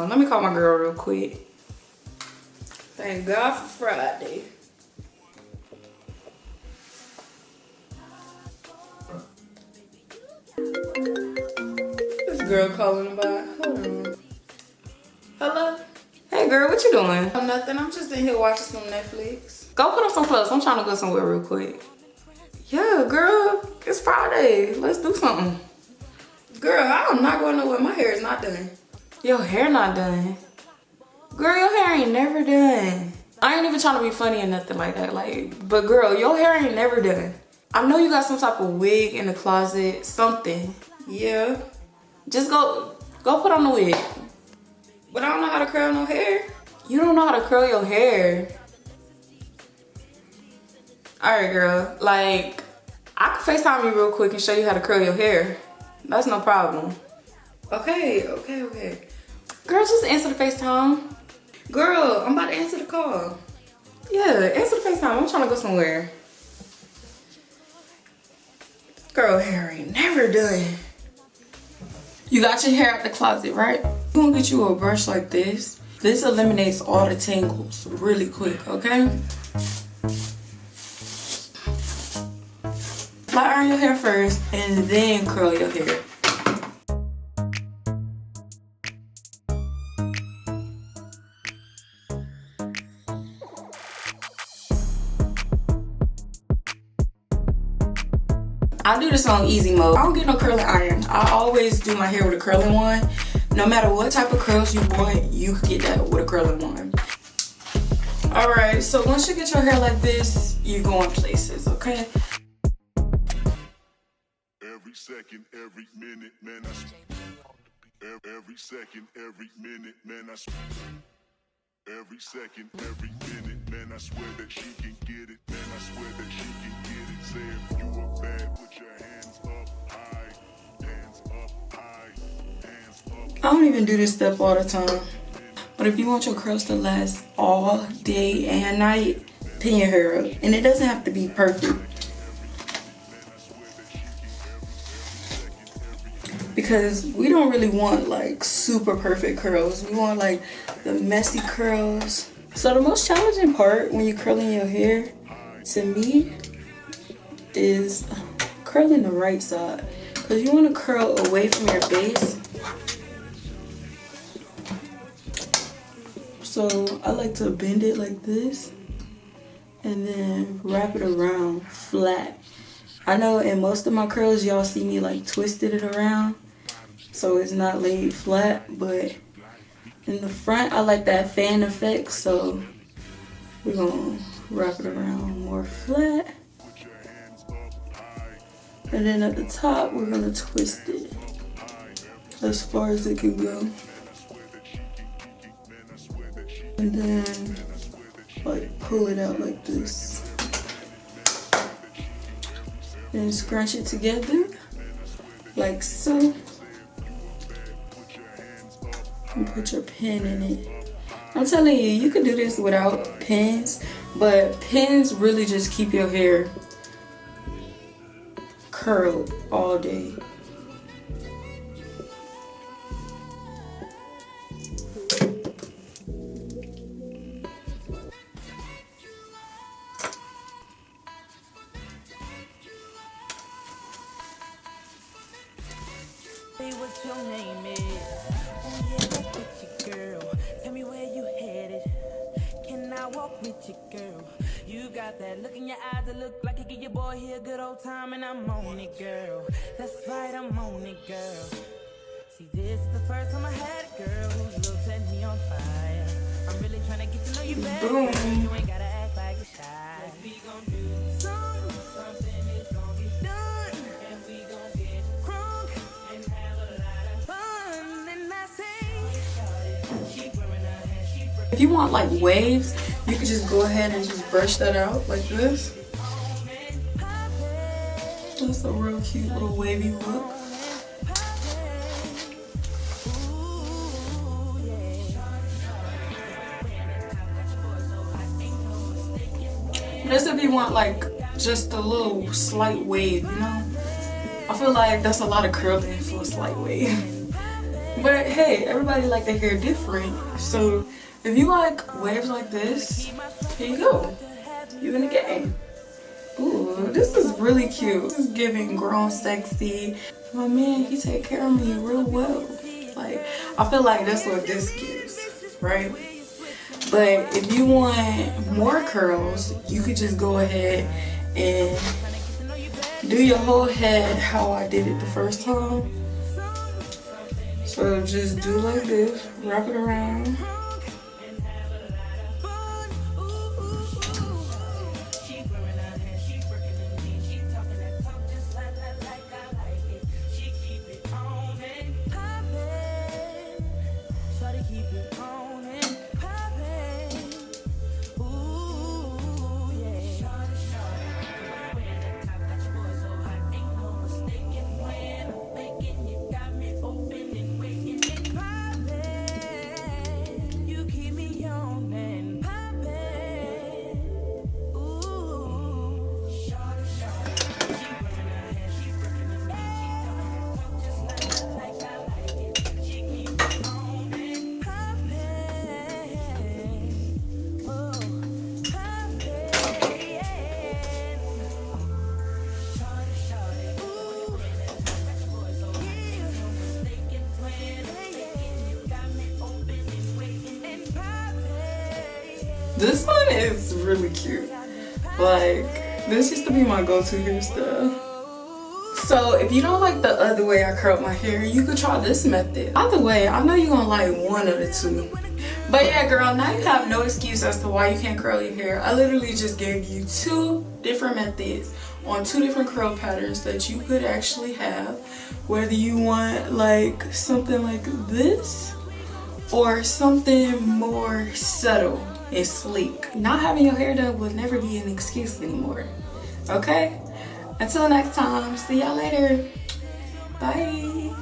Let me call my girl real quick. Thank God for Friday. This girl calling about. Hold on. Hello? Hey girl, what you doing? Oh, nothing. I'm just in here watching some Netflix. Go put on some clothes. I'm trying to go somewhere real quick. Yeah, girl. It's Friday. Let's do something. Girl, I'm not going nowhere. My hair is not done. Your hair not done? Girl, your hair ain't never done. I ain't even trying to be funny or nothing like that. But girl, your hair ain't never done. I know you got some type of wig in the closet, something. Yeah. Just go put on the wig. But I don't know how to curl no hair. You don't know how to curl your hair. Alright, girl. I can FaceTime you real quick and show you how to curl your hair. That's no problem. Okay. Girl, just answer the FaceTime. Girl, I'm about to answer the call. Yeah, answer the FaceTime. I'm trying to go somewhere. Girl, hair ain't never done. You got your hair out the closet, right? I'm gonna get you a brush like this. This eliminates all the tangles really quick, okay? Flat iron your hair first and then curl your hair. I do this on easy mode. I don't get no curling iron. I always do my hair with a curling one. No matter what type of curls you want, you can get that with a curling one. Alright, so once you get your hair like this, you go in places, okay? Every second, every minute, man, every second, every minute, man, every second, every minute, man, I swear that she can get it, man, I swear that she can get it. Say if you are bad, put your hands up high, hands up high, hands up. I don't even do this step all the time. But if you want your curls to last all day and night, pin your hair up. And it doesn't have to be perfect. Because we don't really want super perfect curls. We want the messy curls. So the most challenging part when you're curling your hair, to me, is curling the right side. Because you want to curl away from your face. So I like to bend it like this and then wrap it around flat. I know in most of my curls y'all see me twisted it around so it's not laid flat, but in the front I like that fan effect, so we're gonna wrap it around more flat. And then at the top we're gonna twist it as far as it can go. And then pull it out like this. Then scrunch it together like so. And put your pin in it. I'm telling you, you can do this without pins, but pins really just keep your hair curled all day. What your name is? Oh yeah, walk with you, girl. Tell me where you headed. Can I walk with you, girl? You got that look in your eyes that look like you give your boy here a good old time, and I'm on it, girl. That's right, I'm on it, girl. See, this is the first time I had a girl whose looks set me on fire. I'm really trying to get to know you better. Boom. You ain't gotta act like you're shy. We gon' do something is gon' get done, and we gon' get crunk and have a lot of fun. And I say, she wearing her hair, she If you want waves, you can just go ahead and just brush that out like this. That's a real cute little wavy look. This if you want just a little slight wave, you know? I feel like that's a lot of curling for a slight wave. But hey, everybody like their hair different. So if you like waves like this, here you go. You in the game. Ooh, this is really cute. This is giving grown sexy. My man, he take care of me real well. Like, I feel like that's what this gives, right? But if you want more curls, you could just go ahead and do your whole head how I did it the first time. So just do like this, wrap it around. This one is really cute. Like, this used to be my go-to hairstyle. So if you don't like the other way I curled my hair, you could try this method. Either way, I know you're gonna like one of the two. But yeah, girl, now you have no excuse as to why you can't curl your hair. I literally just gave you 2 different methods on 2 different curl patterns that you could actually have. Whether you want like something like this or something more subtle and sleek. Not having your hair done will never be an excuse anymore. Okay? Until next time, see y'all later. Bye.